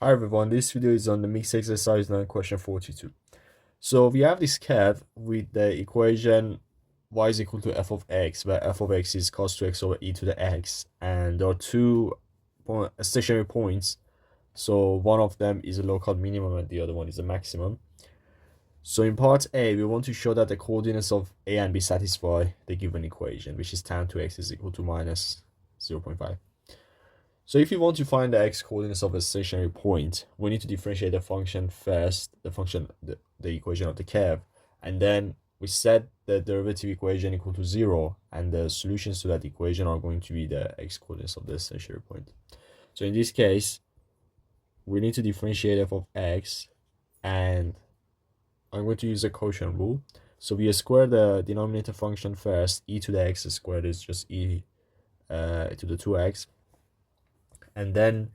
Hi everyone, this video is on the mixed exercise 9 question 42. So we have this curve with the equation y is equal to f of x, where f of x is cos 2x over e to the x, and there are two stationary points. So one of them is a local minimum and the other one is a maximum. So in part A, we want to show that the coordinates of a and b satisfy the given equation, which is tan 2x is equal to minus 0.5. So if you want to find the x coordinates of a stationary point, we need to differentiate the function first, the equation of the curve, and then we set the derivative equation equal to 0, and the solutions to that equation are going to be the x coordinates of the stationary point. So in this case, we need to differentiate f of x, and I'm going to use the quotient rule. So we square the denominator function first. E to the x squared is just e to the 2x. And then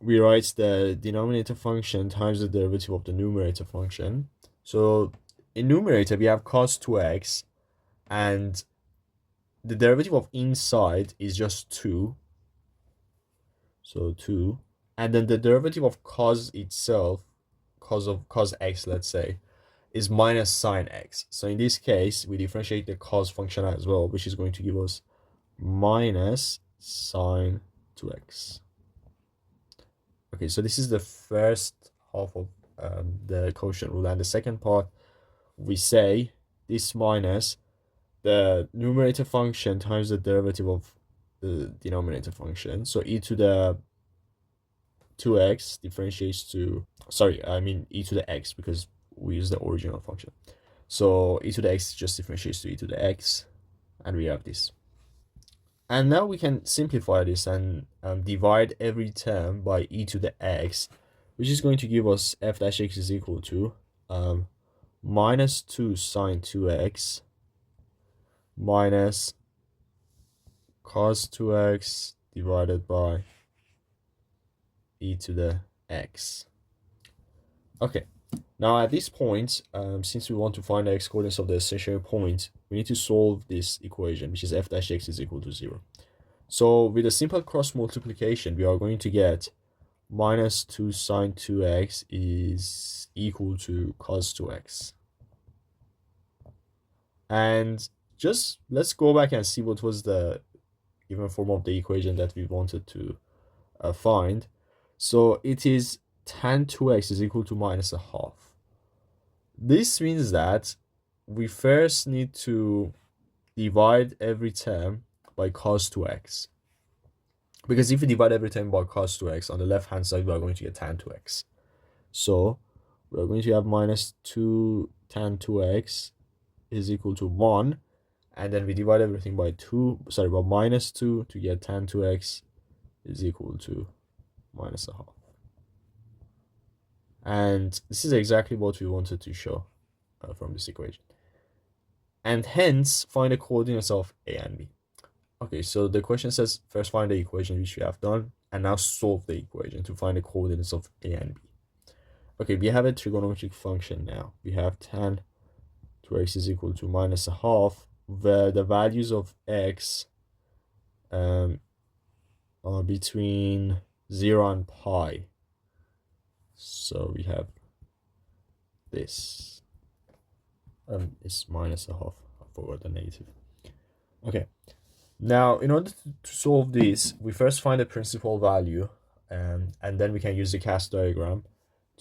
we write the denominator function times the derivative of the numerator function. So in numerator, we have cos 2x, and the derivative of inside is just 2. So 2. And then the derivative of cos itself, cos x, let's say, is minus sine x. So in this case, we differentiate the cos function as well, which is going to give us minus sine 2x. Okay, so this is the first half of the quotient rule, and the second part, we say this minus the numerator function times the derivative of the denominator function. So e to the 2x differentiates to, sorry, I mean e to the x, because we use the original function. So e to the x just differentiates to e to the x, and we have this. And now we can simplify this and divide every term by e to the x, which is going to give us f dash x is equal to minus 2 sine 2x minus cos 2x divided by e to the x. Okay, now at this point, since we want to find the x coordinates of the stationary point, we need to solve this equation, which is f dash x is equal to 0. So with a simple cross multiplication, we are going to get minus 2 sine 2x is equal to cos 2x. And just let's go back and see what was the given form of the equation that we wanted to find. So it is tan 2x is equal to minus a half. This means that we first need to divide every term by cos 2x. Because if we divide every term by cos 2x, on the left hand side, we are going to get tan 2x. So we're going to have minus 2 tan 2x is equal to 1. And then we divide everything by minus 2 to get tan 2x is equal to minus a half. And this is exactly what we wanted to show from this equation. And hence, find the coordinates of a and b. Okay, so the question says first find the equation, which we have done, and now solve the equation to find the coordinates of a and b. Okay, we have a trigonometric function now. We have tan 2x is equal to minus a half, where the values of x are between 0 and pi. So we have this. It's minus a half. I forgot the negative. Okay. Now, in order to solve this, we first find the principal value, and then we can use the cast diagram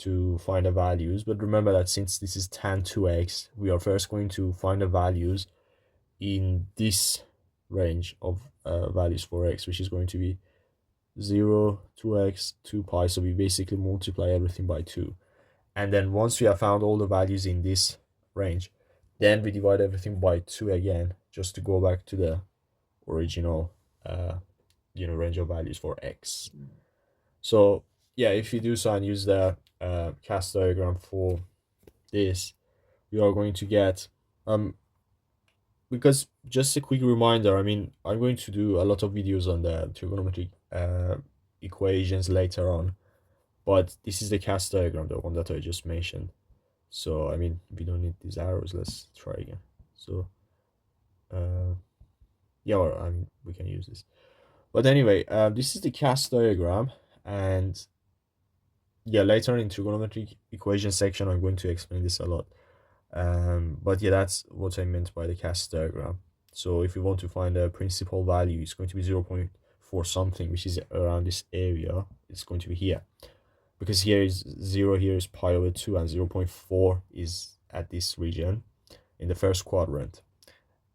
to find the values. But remember that since this is tan 2x, we are first going to find the values in this range of values for x, which is going to be 0, 2x, 2 pi. So we basically multiply everything by 2. And then once we have found all the values in this range, then we divide everything by 2 again, just to go back to the original range of values for x. So yeah, if you do so and use the cast diagram for this, we are going to get because just a quick reminder, I mean, I'm going to do a lot of videos on the trigonometric equations later on, but this is the cast diagram, the one that I just mentioned. So I mean, we don't need these arrows. Let's try again. So yeah, or, I mean, we can use this. But anyway, this is the cast diagram, and Yeah, later in trigonometric equation section, I'm going to explain this a lot. But yeah, that's what I meant by the cast diagram. So if you want to find a principal value, it's going to be 0.4 something, which is around this area. It's going to be here. Because here is 0, here is pi over 2, and 0.4 is at this region in the first quadrant.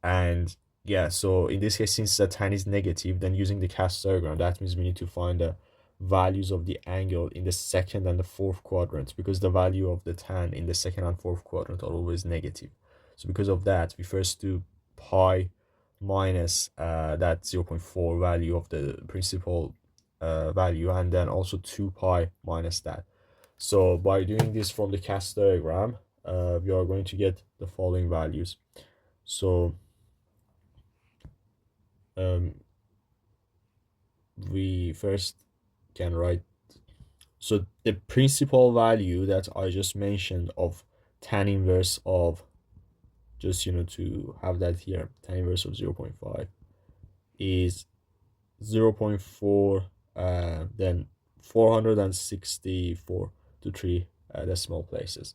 And yeah, so in this case, since the tan is negative, then using the cast diagram, that means we need to find the values of the angle in the second and the fourth quadrant, because the value of the tan in the second and fourth quadrant are always negative. So because of that, we first do pi minus that 0.4 value of the principal value, and then also 2 pi minus that. So by doing this from the cast diagram, we are going to get the following values. So we first can write, so the principal value that I just mentioned of tan inverse of, just to have that here, tan inverse of 0.5 is 0.4, then 464 to 3 decimal places.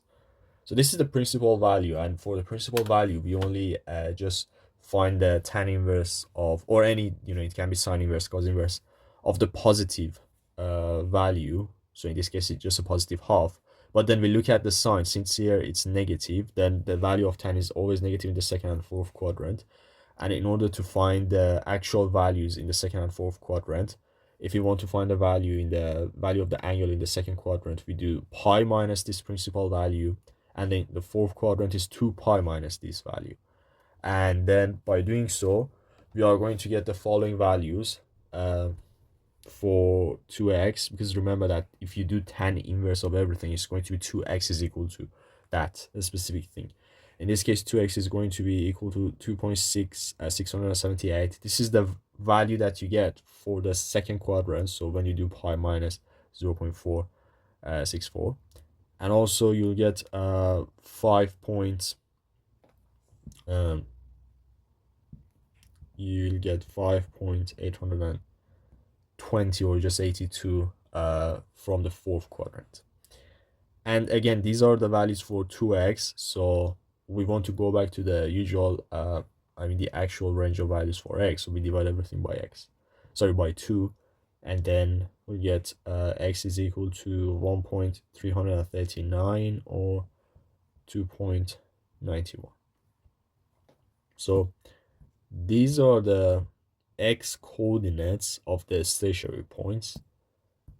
So this is the principal value, and for the principal value, we only just find the tan inverse of, or any, it can be sine inverse, cos inverse of the positive value. So in this case, it's just a positive half. But then we look at the sign. Since here it's negative, then the value of tan is always negative in the second and fourth quadrant. And in order to find the actual values in the second and fourth quadrant, if you want to find the value in the value of the angle in the second quadrant, we do pi minus this principal value, and then the fourth quadrant is 2 pi minus this value. And then by doing so, we are going to get the following values for 2x, because remember that if you do tan inverse of everything, it's going to be 2x is equal to that specific thing. In this case, 2x is going to be equal to 2.678. This is the value that you get for the second quadrant. So when you do pi minus 0.464, and also you'll get 5 points. You'll get 5.820 or just 82 from the fourth quadrant. And again, these are the values for 2x. So we want to go back to the usual, the actual range of values for x. So we divide everything by x, sorry, by 2. And then we get x is equal to 1.339 or 2.91. So these are the x coordinates of the stationary points.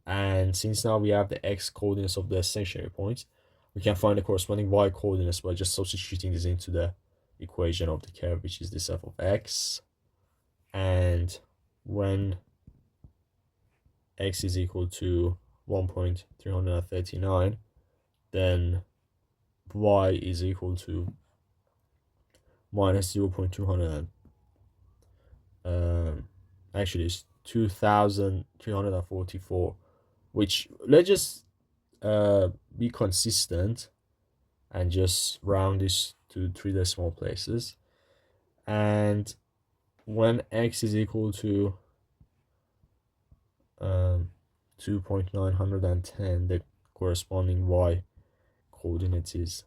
And since now we have the x coordinates of the stationary points, we can find the corresponding y coordinates by just substituting this into the equation of the curve, which is this f of x. And when x is equal to 1.339, then y is equal to minus 0.200, actually it's 2,344, which let's just be consistent and just round this to 3 decimal places. And when x is equal to 2.910, the corresponding y coordinate is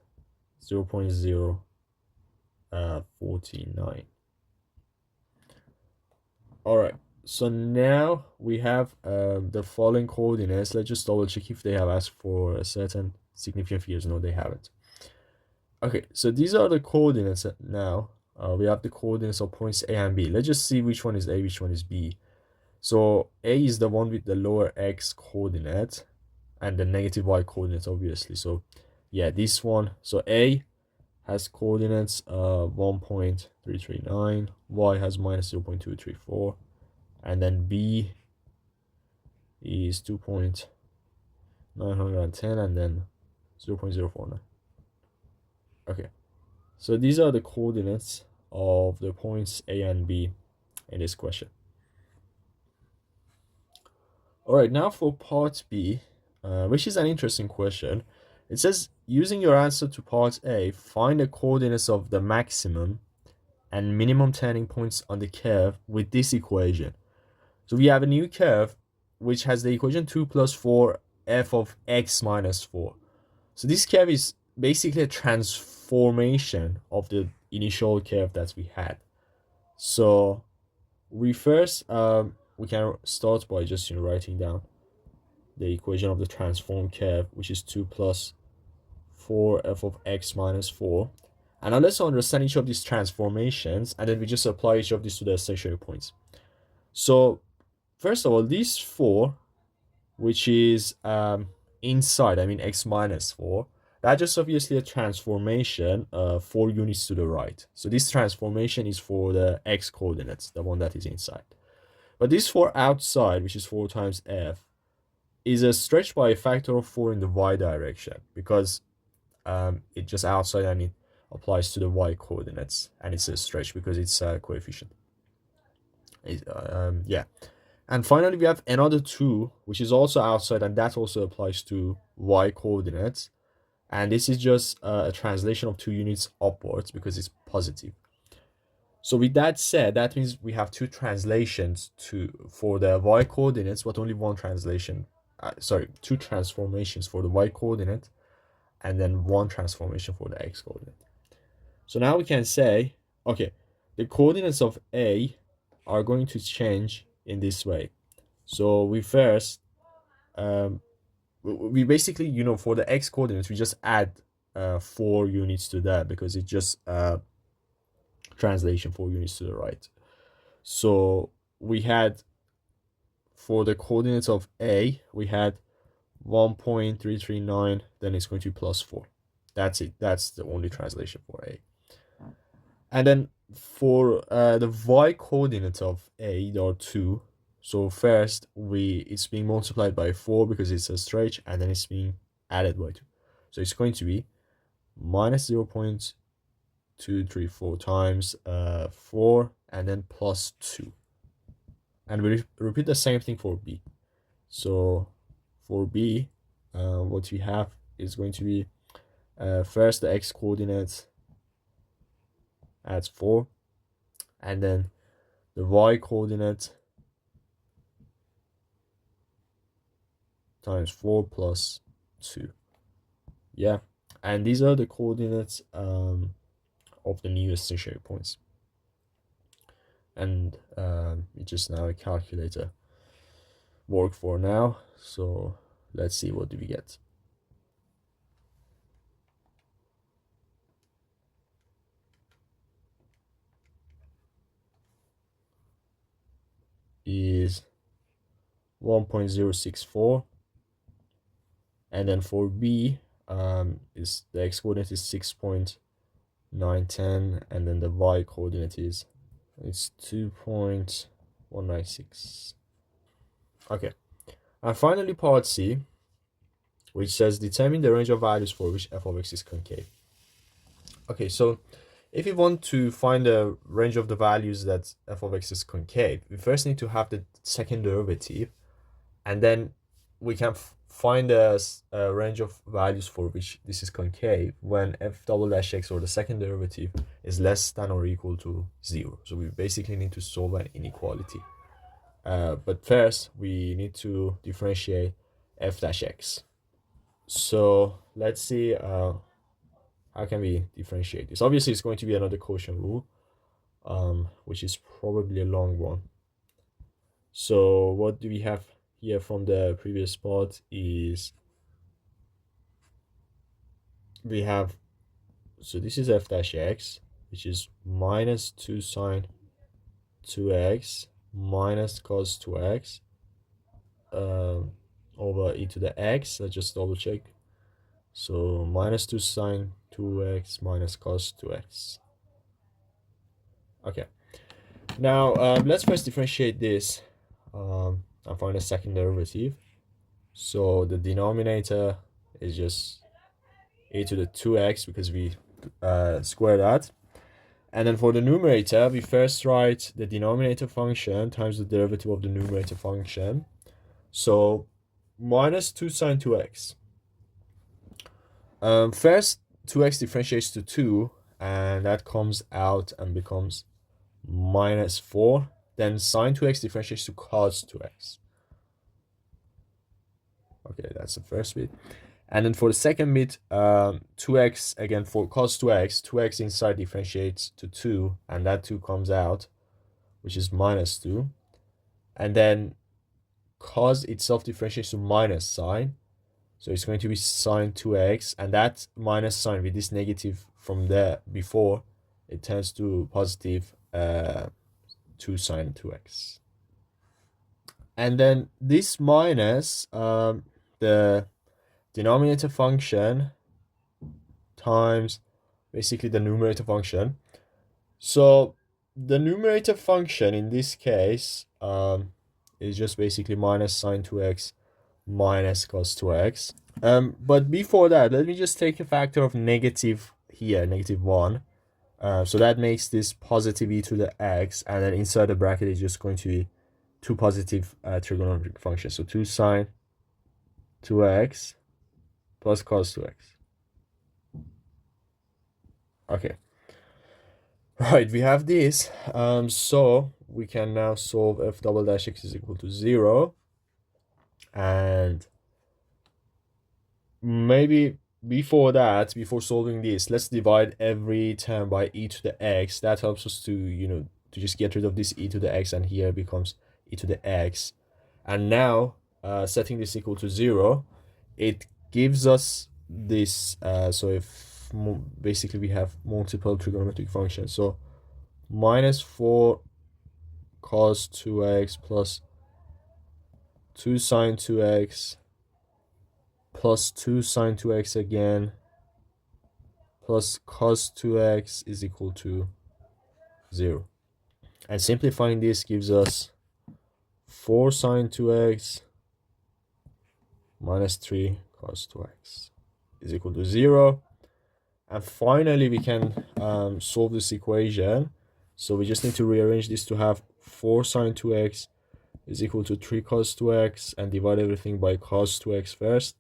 0.049. All right, so now we have the following coordinates. Let's just double check if they have asked for a certain significant figures. No, they haven't. Okay, so these are the coordinates now. We have the coordinates of points A and B. Let's just see which one is A, which one is B. So A is the one with the lower x coordinate and the negative y coordinate, obviously. So yeah, this one. So A has coordinates 1.339, y has minus 0.234, and then B is 2.910 and then 0.049. Okay, so these are the coordinates of the points A and B in this question. All right, now for part B, which is an interesting question. It says, using your answer to part A, find the coordinates of the maximum and minimum turning points on the curve with this equation. So we have a new curve which has the equation 2 plus 4 f of x minus 4. So this curve is basically a transformation of the initial curve that we had. So we first we can start by just writing down the equation of the transform curve, which is 2 plus 4 f of x minus 4. And now let's understand each of these transformations, and then we just apply each of these to the stationary points. So first of all, these 4, which is inside, I mean x minus 4, that's just obviously a transformation 4 units to the right. So this transformation is for the x coordinates, the one that is inside. But this 4 outside, which is 4 times f, is a stretch by a factor of 4 in the y direction, because it just outside and it applies to the y coordinates, and it's a stretch because it's a coefficient. Yeah. And finally, we have another 2, which is also outside, and that also applies to y coordinates. And this is just a translation of 2 units upwards because it's positive. So with that said, that means we have 2 translations for the y coordinates, but only one translation. 2 transformations for the y coordinate, and then 1 transformation for the x coordinate. So now we can say, okay, the coordinates of A are going to change in this way. So we first, we basically, for the x coordinates, we just add 4 units to that because it's just translation 4 units to the right. So we had, for the coordinates of A, we had 1.339, then it's going to be plus 4. That's it. That's the only translation for A. And then for the y coordinate of A, there are 2. So first, it's being multiplied by 4 because it's a stretch, and then it's being added by 2. So it's going to be minus 0.234 times 4, and then plus 2. And we repeat the same thing for B. So for B, what we have is going to be first the x coordinate adds 4, and then the y coordinate times 4 plus 2. Yeah, and these are the coordinates of the newest stationary points. And it's just now a calculator work for now. So let's see, what do we get? Is 1.064, and then for B, is the x coordinate is 6.910, and then the y coordinate is 2.196. Okay, and finally part C, which says determine the range of values for which f of x is concave. Okay, so if we want to find the range of the values that f of x is concave, we first need to have the second derivative, and then we can find a range of values for which this is concave when f double dash x, or the second derivative, is less than or equal to 0. So we basically need to solve an inequality. But first, we need to differentiate f dash x. So let's see how can we differentiate this. Obviously, it's going to be another quotient rule, which is probably a long one. So what do we have here from the previous part is we have, so this is f dash x, which is minus 2 sine 2x minus cos 2x over e to the x. Let's just double check. So minus 2 sine 2x minus cos 2x. Okay, now let's first differentiate this and find a second derivative. So the denominator is just a to the 2x because we square that. And then for the numerator, we first write the denominator function times the derivative of the numerator function. So minus 2 sine 2x. First, 2x differentiates to 2, and that comes out and becomes minus 4. Then sine 2x differentiates to cos 2x. Okay, that's the first bit. And then for the second bit, 2x, again, for cos 2x, 2x inside differentiates to 2, and that 2 comes out, which is minus 2. And then cos itself differentiates to minus sine. So it's going to be sine 2x, and that minus sign with this negative from there before, it turns to positive 2 sine 2x. And then this minus the denominator function times basically the numerator function. So the numerator function in this case is just basically minus sine 2x minus cos 2x. But before that, let me just take a factor of negative here, negative 1. So that makes this positive e to the x, and then inside the bracket is just going to be two positive trigonometric functions. So 2 sine 2x plus cos 2x. Okay. Right, we have this. So we can now solve f double dash x is equal to 0. And maybe before that, before solving this, let's divide every term by e to the x. That helps us to, to just get rid of this e to the x, and here becomes e to the x. And now, setting this equal to 0, it gives us this. So if basically we have multiple trigonometric functions. So minus 4 cos 2x plus 2 sine 2x plus 2 sine 2x again plus cos 2x is equal to 0. And simplifying this gives us 4 sine 2x minus 3 cos 2x is equal to 0. And finally, we can solve this equation. So we just need to rearrange this to have 4 sine 2x is equal to 3 cos 2x and divide everything by cos 2x first.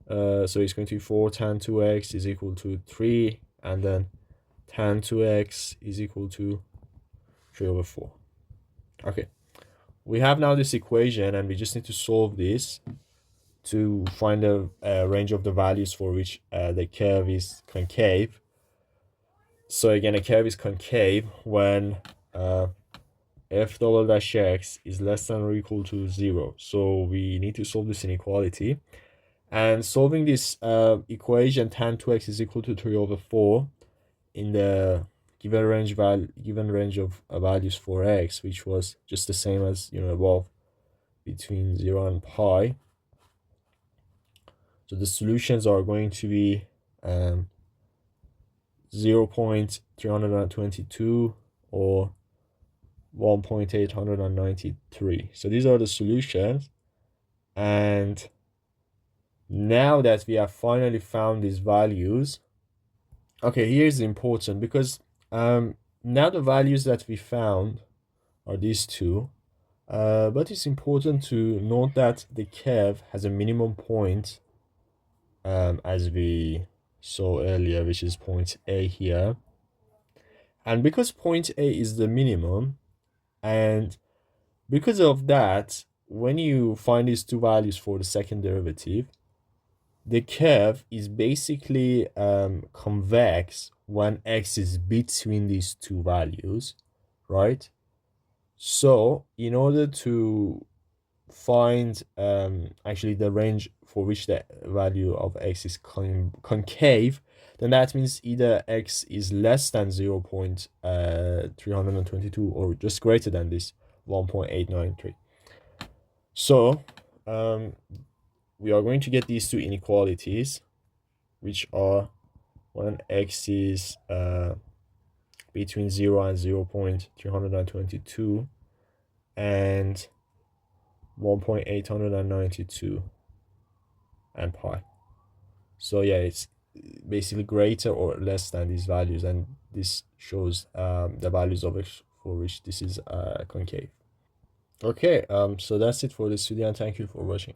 So it's going to be 4 tan 2x is equal to 3, and then tan 2x is equal to 3 over 4. Okay, we have now this equation, and we just need to solve this to find a range of the values for which the curve is concave. So again, a curve is concave when f double dash x is less than or equal to 0. So we need to solve this inequality. And solving this equation, tan 2x is equal to 3 over 4 in the given range of values for x, which was just the same as above, between 0 and pi. So the solutions are going to be 0.322 or 1.893. So these are the solutions. And now that we have finally found these values, okay, here's important, because now the values that we found are these two. But it's important to note that the curve has a minimum point, as we saw earlier, which is point A here. And because point A is the minimum, and because of that, when you find these two values for the second derivative, the curve is basically convex when x is between these two values, right? So in order to find actually the range for which the value of x is concave, then that means either x is less than 0.322 or just greater than this 1.893. So we are going to get these two inequalities, which are when x is between 0 and 0.322 and 1.892 and pi. So yeah, it's basically greater or less than these values, and this shows the values of x for which this is concave. Okay, so that's it for this video, and thank you for watching.